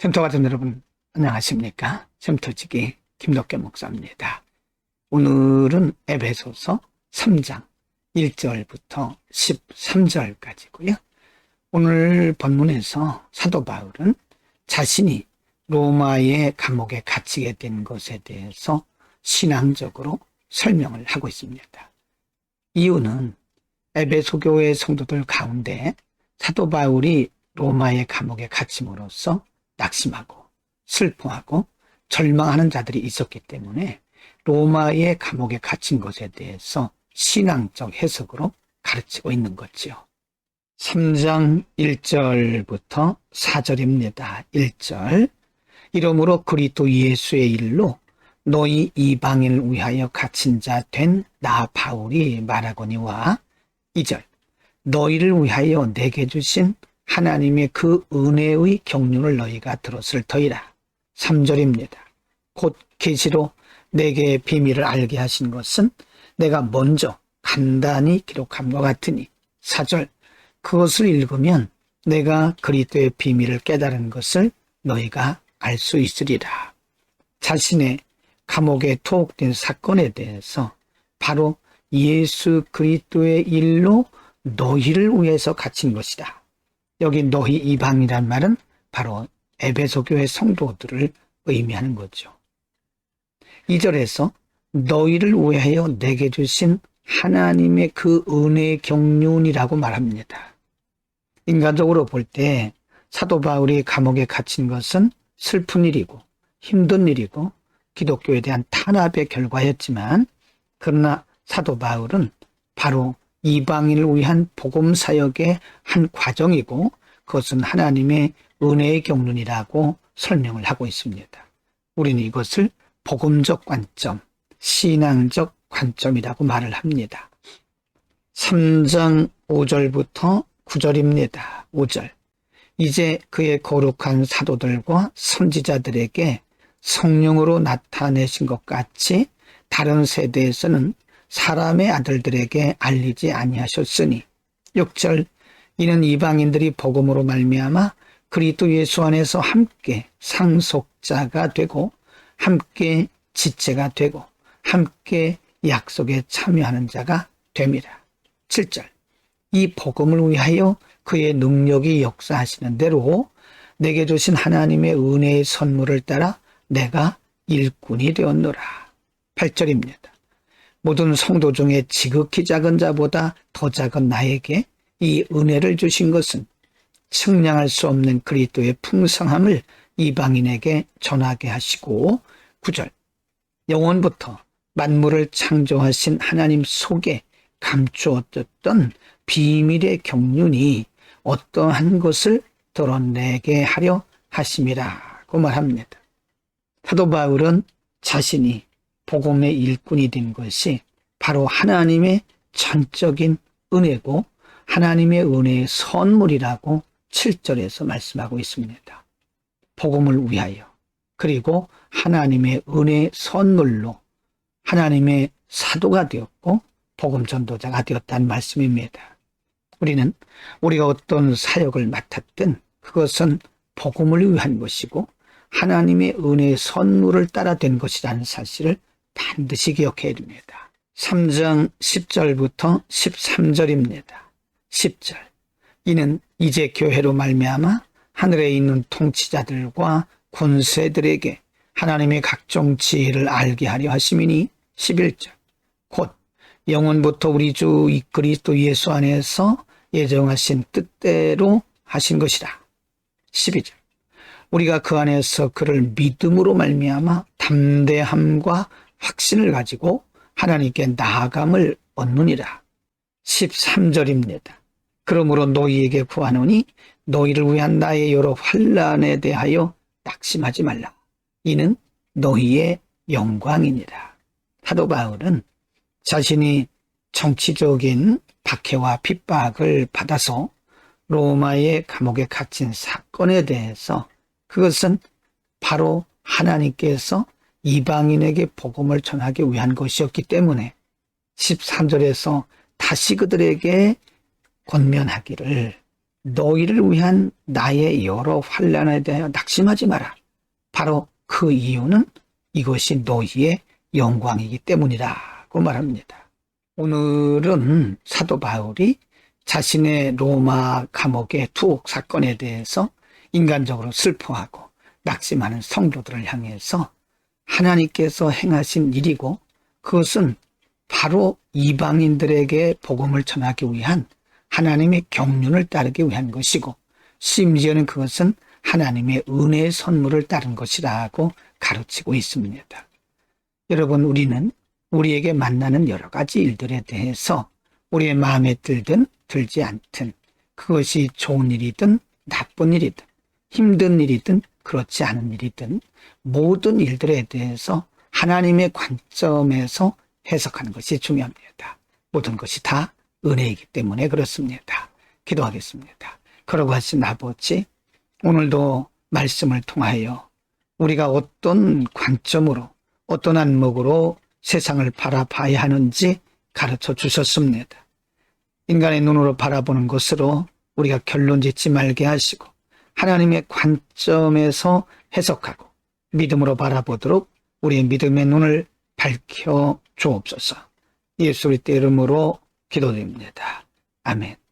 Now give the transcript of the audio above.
쉼터 같은 여러분 안녕하십니까? 쉼터지기 김덕계 목사입니다. 오늘은 에베소서 3장 1절부터 13절까지고요. 오늘 본문에서 사도 바울은 자신이 로마의 감옥에 갇히게 된 것에 대해서 신앙적으로 설명을 하고 있습니다. 이유는 에베소 교회 성도들 가운데 사도 바울이 로마의 감옥에 갇힘으로써 낙심하고 슬퍼하고 절망하는 자들이 있었기 때문에 로마의 감옥에 갇힌 것에 대해서 신앙적 해석으로 가르치고 있는 거지요. 3장 1절부터 4절입니다. 1절 이러므로 그리스도 예수의 일로 너희 이방인을 위하여 갇힌 자 된 나 바울이 말하거니와 2절 너희를 위하여 내게 주신 하나님의 그 은혜의 경륜을 너희가 들었을 터이라. 3절입니다. 곧 계시로 내게 비밀을 알게 하신 것은 내가 먼저 간단히 기록함과 같으니 4절 그것을 읽으면 내가 그리스도의 비밀을 깨달은 것을 너희가 알 수 있으리라. 자신의 감옥에 투옥된 사건에 대해서 바로 예수 그리스도의 일로 너희를 위해서 갇힌 것이다. 여기 너희 이방이란 말은 바로 에베소 교회 성도들을 의미하는 거죠. 2절에서 너희를 위하여 내게 주신 하나님의 그 은혜의 경륜이라고 말합니다. 인간적으로 볼 때 사도 바울이 감옥에 갇힌 것은 슬픈 일이고 힘든 일이고 기독교에 대한 탄압의 결과였지만 그러나 사도 바울은 바로 이방인을 위한 복음 사역의 한 과정이고 그것은 하나님의 은혜의 경륜이라고 설명을 하고 있습니다. 우리는 이것을 복음적 관점, 신앙적 관점이라고 말을 합니다. 3장 5절부터 9절입니다. 5절 이제 그의 거룩한 사도들과 선지자들에게 성령으로 나타내신 것 같이 다른 세대에서는 사람의 아들들에게 알리지 아니하셨으니 6절 이는 이방인들이 복음으로 말미암아 그리스도 예수 안에서 함께 상속자가 되고 함께 지체가 되고 함께 약속에 참여하는 자가 됩니다. 7절 이 복음을 위하여 그의 능력이 역사하시는 대로 내게 주신 하나님의 은혜의 선물을 따라 내가 일꾼이 되었노라. 8절입니다. 모든 성도 중에 지극히 작은 자보다 더 작은 나에게 이 은혜를 주신 것은 측량할 수 없는 그리스도의 풍성함을 이방인에게 전하게 하시고 9절 영원부터 만물을 창조하신 하나님 속에 감추어졌던 비밀의 경륜이 어떠한 것을 드러내게 하려 하심이라고 말합니다. 사도 바울은 자신이 복음의 일꾼이 된 것이 바로 하나님의 전적인 은혜고 하나님의 은혜의 선물이라고 7절에서 말씀하고 있습니다. 복음을 위하여 그리고 하나님의 은혜의 선물로 하나님의 사도가 되었고 복음 전도자가 되었다는 말씀입니다. 우리는 우리가 어떤 사역을 맡았든 그것은 복음을 위한 것이고 하나님의 은혜의 선물을 따라 된 것이라는 사실을 반드시 기억해야 됩니다. 3장 10절부터 13절입니다. 10절 이는 이제 교회로 말미암아 하늘에 있는 통치자들과 권세들에게 하나님의 각종 지혜를 알게 하려 하심이니 11절 곧 영원부터 우리 주 그리스도 예수 안에서 예정하신 뜻대로 하신 것이라. 12절 우리가 그 안에서 그를 믿음으로 말미암아 담대함과 확신을 가지고 하나님께 나아감을 얻느니라. 13절입니다. 그러므로 너희에게 구하노니 너희를 위한 나의 여러 환난에 대하여 낙심하지 말라. 이는 너희의 영광이니라. 사도 바울은 자신이 정치적인 박해와 핍박을 받아서 로마의 감옥에 갇힌 사건에 대해서 그것은 바로 하나님께서 이방인에게 복음을 전하기 위한 것이었기 때문에 13절에서 다시 그들에게 권면하기를 너희를 위한 나의 여러 환난에 대하여 낙심하지 마라. 바로 그 이유는 이것이 너희의 영광이기 때문이라고 말합니다. 오늘은 사도 바울이 자신의 로마 감옥의 투옥 사건에 대해서 인간적으로 슬퍼하고 낙심하는 성도들을 향해서 하나님께서 행하신 일이고 그것은 바로 이방인들에게 복음을 전하기 위한 하나님의 경륜을 따르기 위한 것이고 심지어는 그것은 하나님의 은혜의 선물을 따른 것이라고 가르치고 있습니다. 여러분, 우리는 우리에게 만나는 여러 가지 일들에 대해서 우리의 마음에 들든 들지 않든 그것이 좋은 일이든 나쁜 일이든 힘든 일이든 그렇지 않은 일이든 모든 일들에 대해서 하나님의 관점에서 해석하는 것이 중요합니다. 모든 것이 다 은혜이기 때문에 그렇습니다. 기도하겠습니다. 거룩하신 아버지, 오늘도 말씀을 통하여 우리가 어떤 관점으로 어떤 안목으로 세상을 바라봐야 하는지 가르쳐 주셨습니다. 인간의 눈으로 바라보는 것으로 우리가 결론 짓지 말게 하시고 하나님의 관점에서 해석하고 믿음으로 바라보도록 우리의 믿음의 눈을 밝혀 주옵소서. 예수 그리스도의 이름으로 기도드립니다. 아멘.